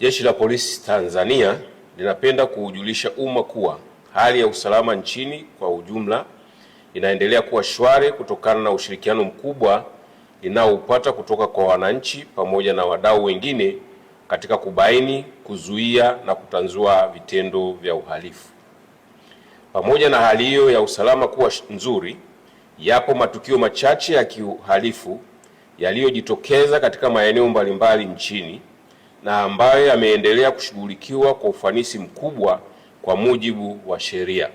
Jeshi la Polisi Tanzania linapenda kuujulisha umma kuwa hali ya usalama nchini kwa ujumla inaendelea kuwa shwari kutokana na ushirikiano mkubwa inaoupata kutoka kwa wananchi pamoja na wadau wengine katika kubaini, kuzuia na kutanzua vitendo vya uhalifu. Pamoja na hali hiyo ya usalama kuwa nzuri, yapo matukio machache ya kiuhalifu yaliyojitokeza katika maeneo mbalimbali nchini na ambayo yameendelea kushughulikiwa kwa ufanisi mkubwa kwa mujibu wa sheria.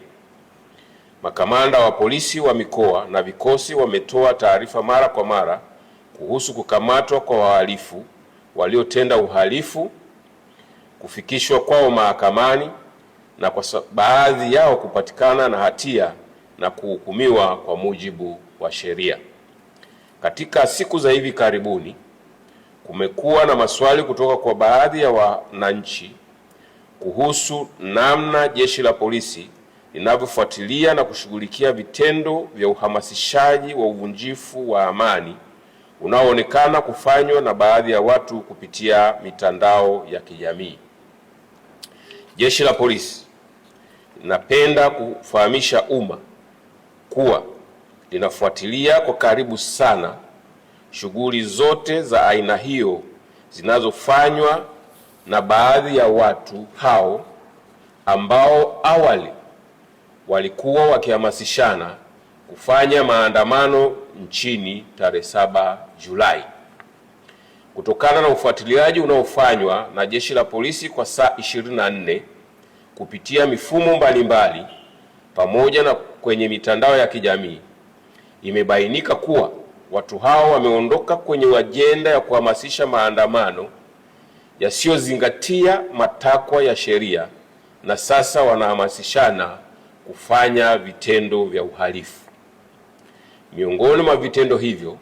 Makamanda wa polisi wa mikoa na vikosi wametoa taarifa mara kwa mara kuhusu kukamatwa kwa wahalifu waliotenda uhalifu, kufikishwa kwao mahakamani na kwa baadhi yao kupatikana na hatia na kuhukumiwa kwa mujibu wa sheria. Katika siku za hivi karibuni kumekuwa na maswali kutoka kwa baadhi ya wananchi kuhusu namna Jeshi la Polisi linavyofuatilia na kushughulikia vitendo vya uhamasishaji wa uvunjifu wa amani unaoonekana kufanywa na baadhi ya watu kupitia mitandao ya kijamii. Jeshi la Polisi linapenda kufahamisha umma kuwa linafuatilia kwa karibu sana shughuli zote za aina hiyo zinazofanywa na baadhi ya watu hao ambao awali walikuwa wakihamasishana kufanya maandamano nchini tarehe 7 Julai. Kutokana na ufuatiliaji unaofanywa na Jeshi la Polisi kwa saa 24 kupitia mifumo mbalimbali pamoja na kwenye mitandao ya kijamii, imebainika kuwa watu hao wameondoka kwenye ajenda ya kuhamasisha maandamano yasiyozingatia matakwa ya sheria na sasa wanahamasishana kufanya vitendo vya uhalifu. Miongoni mwa vitendo hivyo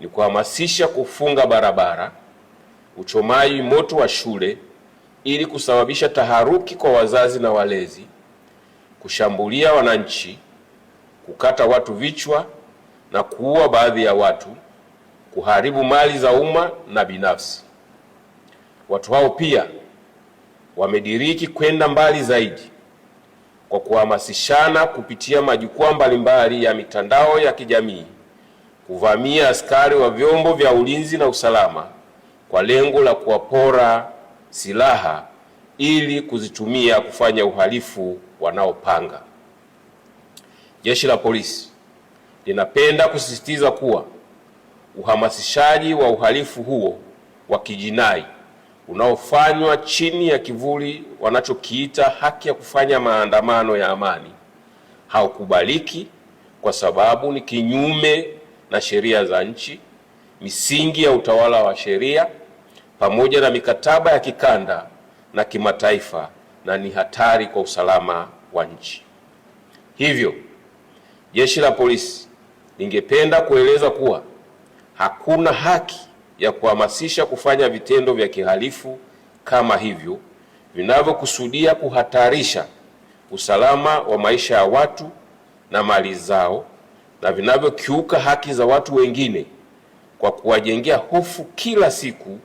ni kuhamasisha kufunga barabara, uchomaji moto wa shule ili kusababisha taharuki kwa wazazi na walezi, kushambulia wananchi, kukata watu vichwa na kuua baadhi ya watu, kuharibu mali za umma na binafsi. Watu hao pia wamediriki kwenda mbali zaidi kwa kuhamasishana kupitia majukwaa mbalimbali ya mitandao ya kijamii kuvamia askari wa vyombo vya ulinzi na usalama kwa lengo la kuwapora silaha ili kuzitumia kufanya uhalifu wanaopanga. Jeshi la Polisi linapenda kusisitiza kuwa uhamasishaji wa uhalifu huo wa kijinai unaofanywa chini ya kivuli wanachokiita haki ya kufanya maandamano ya amani haukubaliki kwa sababu ni kinyume na sheria za nchi, misingi ya utawala wa sheria pamoja na mikataba ya kikanda na kimataifa na ni hatari kwa usalama wa nchi. Hivyo, Jeshi la Polisi lingependa kueleza kuwa hakuna haki ya kuhamasisha kufanya vitendo vya kihalifu kama hivyo vinavyokusudia kuhatarisha usalama wa maisha ya watu na mali zao na vinavyokiuka haki za watu wengine kwa kuwajengea hofu kila siku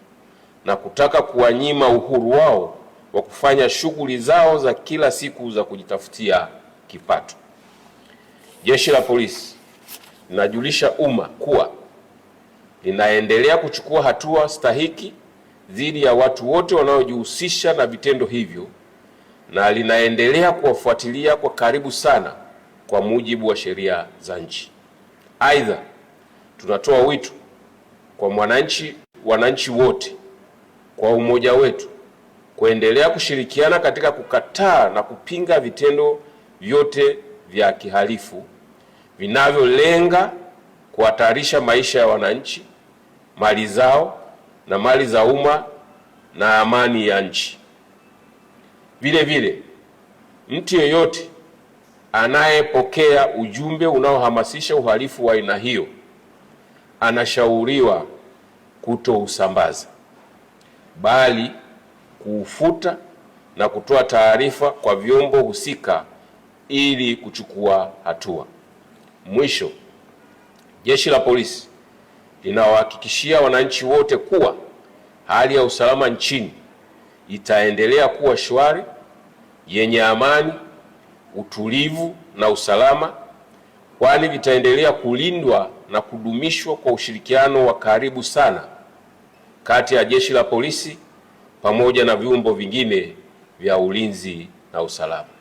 na kutaka kuwanyima uhuru wao wa kufanya shughuli zao za kila siku za kujitafutia kipato. Jeshi la Polisi linajulisha umma kuwa linaendelea kuchukua hatua stahiki dhidi ya watu wote wanaojihusisha na vitendo hivyo na linaendelea kuwafuatilia kwa karibu sana kwa mujibu wa sheria za nchi. Aidha, tunatoa wito kwa wananchi wote kwa umoja wetu kuendelea kushirikiana katika kukataa na kupinga vitendo vyote vya kihalifu vinavyolenga kuhatarisha maisha ya wananchi, mali zao na mali za umma na amani ya nchi. Vile vile, mtu yeyote anayepokea ujumbe unaohamasisha uhalifu wa aina hiyo anashauriwa kutousambaza, bali kuufuta na kutoa taarifa kwa vyombo husika ili kuchukua hatua. Mwisho, Jeshi la Polisi linawahakikishia wananchi wote kuwa hali ya usalama nchini itaendelea kuwa shwari, yenye amani, utulivu na usalama, kwani vitaendelea kulindwa na kudumishwa kwa ushirikiano wa karibu sana kati ya Jeshi la Polisi pamoja na vyombo vingine vya ulinzi na usalama.